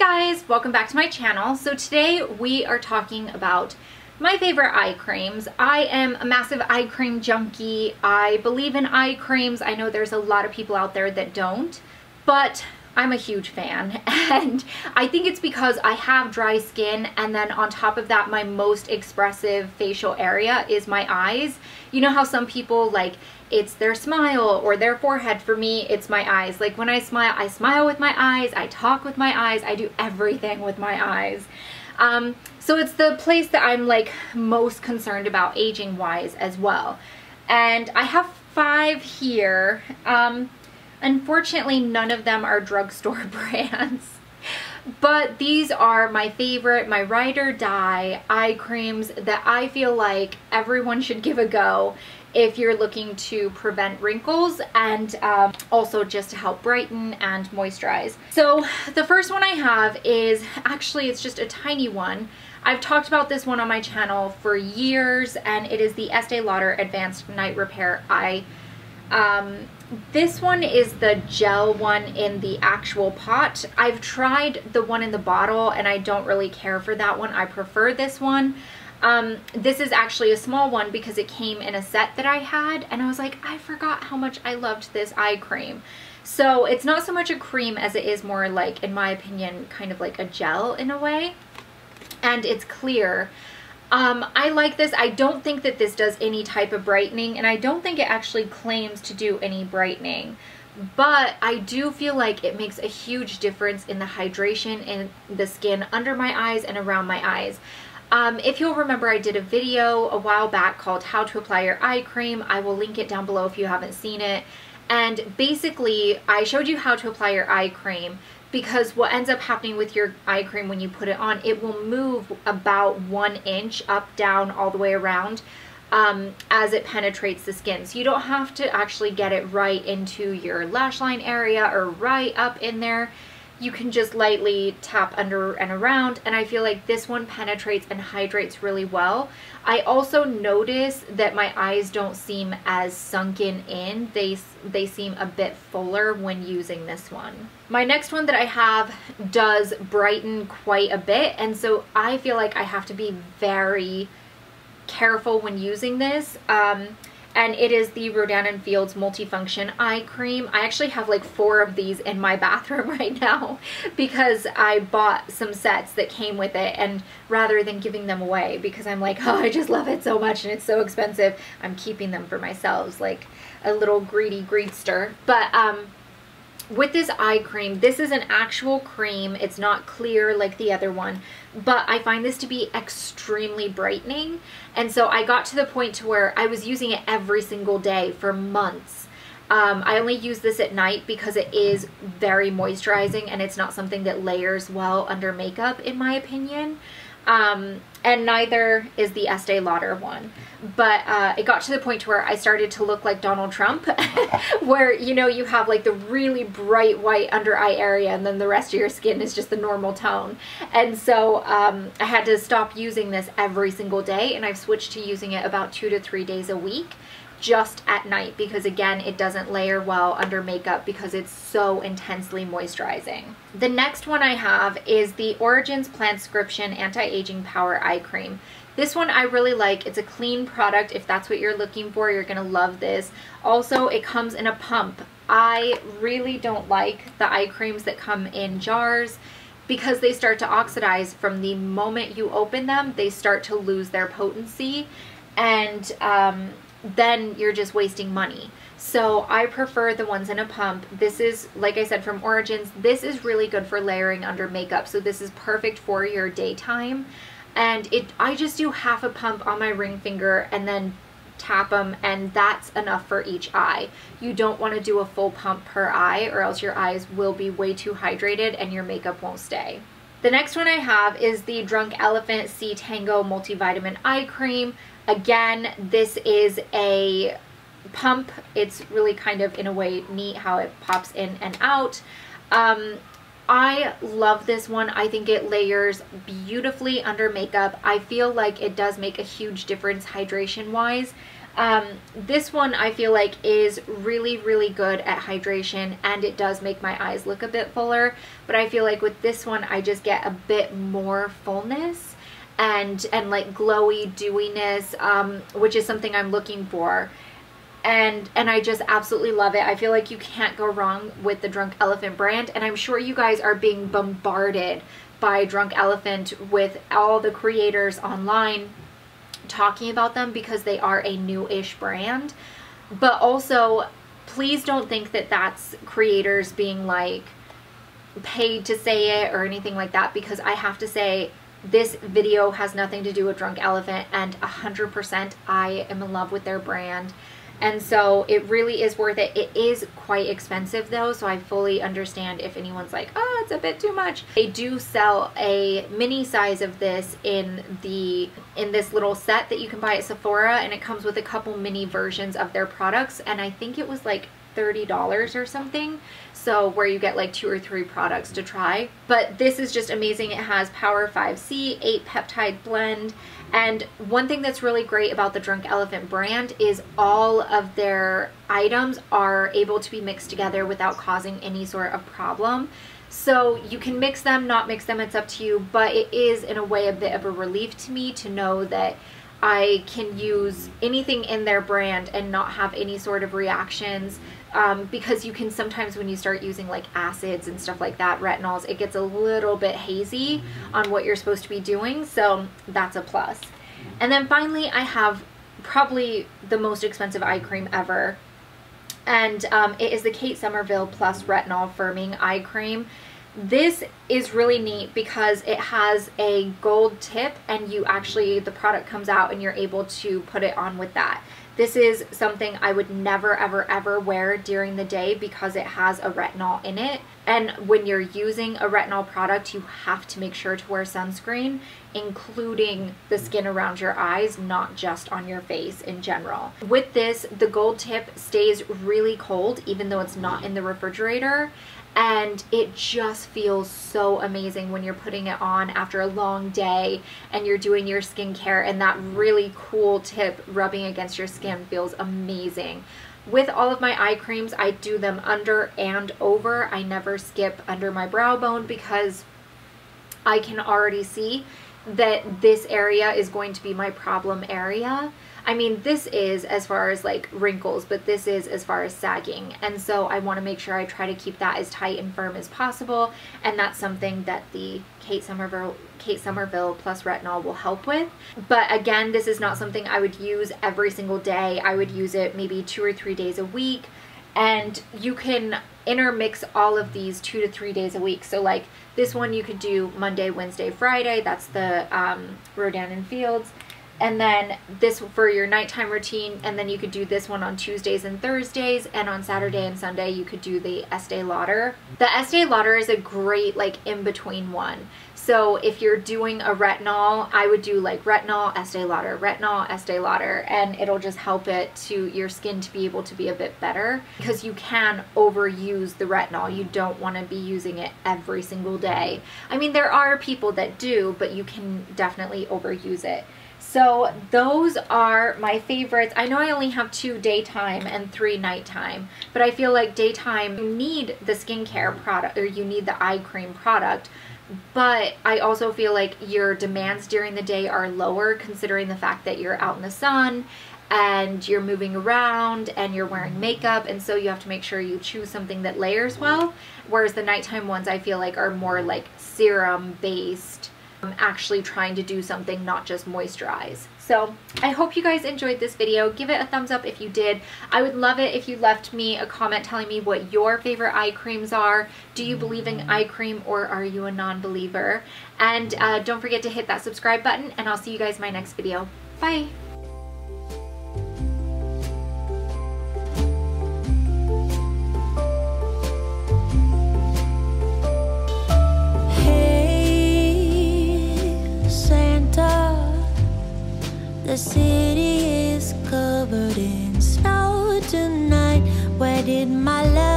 guys, welcome back to my channel. So today we are talking about my favorite eye creams. I am a massive eye cream junkie. I believe in eye creams. I know there's a lot of people out there that don't, but I'm a huge fan, and I think it's because I have dry skin, and then on top of that, my most expressive facial area is my eyes. You know how some people, like, it's their smile or their forehead. For me, it's my eyes. Like, when I smile with my eyes, I talk with my eyes, I do everything with my eyes. So it's the place that I'm like most concerned about aging wise as well. And I have 5 here. Unfortunately, none of them are drugstore brands, but these are my favorite, my ride or die eye creams that I feel like everyone should give a go if you're looking to prevent wrinkles and also just to help brighten and moisturize. So the first one I have is, actually it's just a tiny one. I've talked about this one on my channel for years, and it is the Estee Lauder Advanced Night Repair Eye. This one is the gel one in the actual pot. I've tried the one in the bottle and I don't really care for that one. I prefer this one. This is actually a small one because it came in a set that I had, and I was like, I forgot how much I loved this eye cream. So it's not so much a cream as it is more like, in my opinion, kind of like a gel in a way. And it's clear. I like this. I don't think that this does any type of brightening, and I don't think it actually claims to do any brightening, but I do feel like it makes a huge difference in the hydration in the skin under my eyes and around my eyes. If you'll remember, I did a video a while back called How to Apply Your Eye Cream. I will link it down below if you haven't seen it. And basically, I showed you how to apply your eye cream, because what ends up happening with your eye cream when you put it on, it will move about 1 inch up, down, all the way around as it penetrates the skin. So you don't have to actually get it right into your lash line area or right up in there. You can just lightly tap under and around, and I feel like this one penetrates and hydrates really well. I also notice that my eyes don't seem as sunken in. They seem a bit fuller when using this one. My next one that I have does brighten quite a bit, and so I feel like I have to be very careful when using this. And it is the Rodan & Fields Multifunction Eye Cream. I actually have like 4 of these in my bathroom right now because I bought some sets that came with it, and rather than giving them away, because I'm like, oh, I just love it so much and it's so expensive, I'm keeping them for myself, like a little greedy greedster. But with this eye cream, this is an actual cream. It's not clear like the other one, but I find this to be extremely brightening. And so I got to the point to where I was using it every single day for months. I only use this at night because it is very moisturizing, and it's not something that layers well under makeup, in my opinion. And neither is the Estee Lauder one. But it got to the point where I started to look like Donald Trump, where, you know, you have like the really bright white under eye area, and then the rest of your skin is just the normal tone. And so I had to stop using this every single day, and I've switched to using it about 2 to 3 days a week, just at night, because again, it doesn't layer well under makeup because it's so intensely moisturizing. The next one I have is the Origins Plantscription Anti-Aging Power Eye Cream. This one I really like. It's a clean product. If that's what you're looking for, you're gonna love this. Also, it comes in a pump. I really don't like the eye creams that come in jars because they start to oxidize from the moment you open them. They start to lose their potency, and then you're just wasting money. So I prefer the ones in a pump. This is, like I said, from Origins. This is really good for layering under makeup, so this is perfect for your daytime. And I just do half a pump on my ring finger and then tap them, and that's enough for each eye. You don't want to do a full pump per eye, or else your eyes will be way too hydrated and your makeup won't stay. The next one I have is the Drunk Elephant C Tango Multivitamin Eye Cream. Again, this is a pump. It's really kind of, in a way, neat how it pops in and out. I love this one. I think it layers beautifully under makeup. I feel like it does make a huge difference hydration wise. This one I feel like is really, really good at hydration, and it does make my eyes look a bit fuller, but I feel like with this one I just get a bit more fullness and like glowy dewiness, which is something I'm looking for. And I just absolutely love it. I feel like you can't go wrong with the Drunk Elephant brand, and I'm sure you guys are being bombarded by Drunk Elephant with all the creators online talking about them because they are a new-ish brand. But also, please don't think that that's creators being like paid to say it or anything like that, because I have to say this video has nothing to do with Drunk Elephant, and 100% I am in love with their brand. And so it really is worth it. It is quite expensive though, so I fully understand if anyone's like, oh, it's a bit too much. They do sell a mini size of this in this little set that you can buy at Sephora, and it comes with a couple mini versions of their products, and I think it was like $30 or something, so where you get like 2 or 3 products to try. But this is just amazing. It has Power 5C, 8 peptide blend, and one thing that's really great about the Drunk Elephant brand is all of their items are able to be mixed together without causing any sort of problem. So you can mix them, not mix them, it's up to you, but it is in a way a bit of a relief to me to know that I can use anything in their brand and not have any sort of reactions, because you can sometimes, when you start using like acids and stuff like that, retinols, it gets a little bit hazy on what you're supposed to be doing, so that's a plus. And then finally, I have probably the most expensive eye cream ever, and it is the Kate Somerville Plus Retinol Firming Eye Cream. This is really neat because it has a gold tip, and you actually, the product comes out and you're able to put it on with that. This is something I would never ever ever wear during the day because it has a retinol in it. And when you're using a retinol product, you have to make sure to wear sunscreen, including the skin around your eyes, not just on your face in general. With this, the gold tip stays really cold even though it's not in the refrigerator, and it just feels so amazing when you're putting it on after a long day and you're doing your skincare, and that really cool tip rubbing against your skin feels amazing. With all of my eye creams, I do them under and over. I never skip under my brow bone because I can already see that this area is going to be my problem area. I mean, this is as far as like wrinkles, but this is as far as sagging. And so I want to make sure I try to keep that as tight and firm as possible. And that's something that the Kate Somerville Plus Retinol will help with. But again, this is not something I would use every single day. I would use it maybe 2 or 3 days a week. And you can intermix all of these 2 to 3 days a week. So like this one you could do Monday, Wednesday, Friday. That's the Rodan & Fields. And then this for your nighttime routine, and then you could do this one on Tuesdays and Thursdays, and on Saturday and Sunday you could do the Estee Lauder. The Estee Lauder is a great like in-between one. So if you're doing a retinol, I would do like retinol, Estee Lauder, and it'll just help it to your skin to be able to be a bit better, because you can overuse the retinol. You don't want to be using it every single day. I mean, there are people that do, but you can definitely overuse it. So those are my favorites. I know I only have 2 daytime and 3 nighttime, but I feel like daytime you need the skincare product, or you need the eye cream product, but I also feel like your demands during the day are lower considering the fact that you're out in the sun and you're moving around and you're wearing makeup, and so you have to make sure you choose something that layers well, whereas the nighttime ones I feel like are more like serum based, actually trying to do something, not just moisturize. So I hope you guys enjoyed this video. Give it a thumbs up if you did. I would love it if you left me a comment telling me what your favorite eye creams are. Do you believe in eye cream, or are you a non-believer? And don't forget to hit that subscribe button, and I'll see you guys in my next video. Bye! The city is covered in snow tonight. Where did my love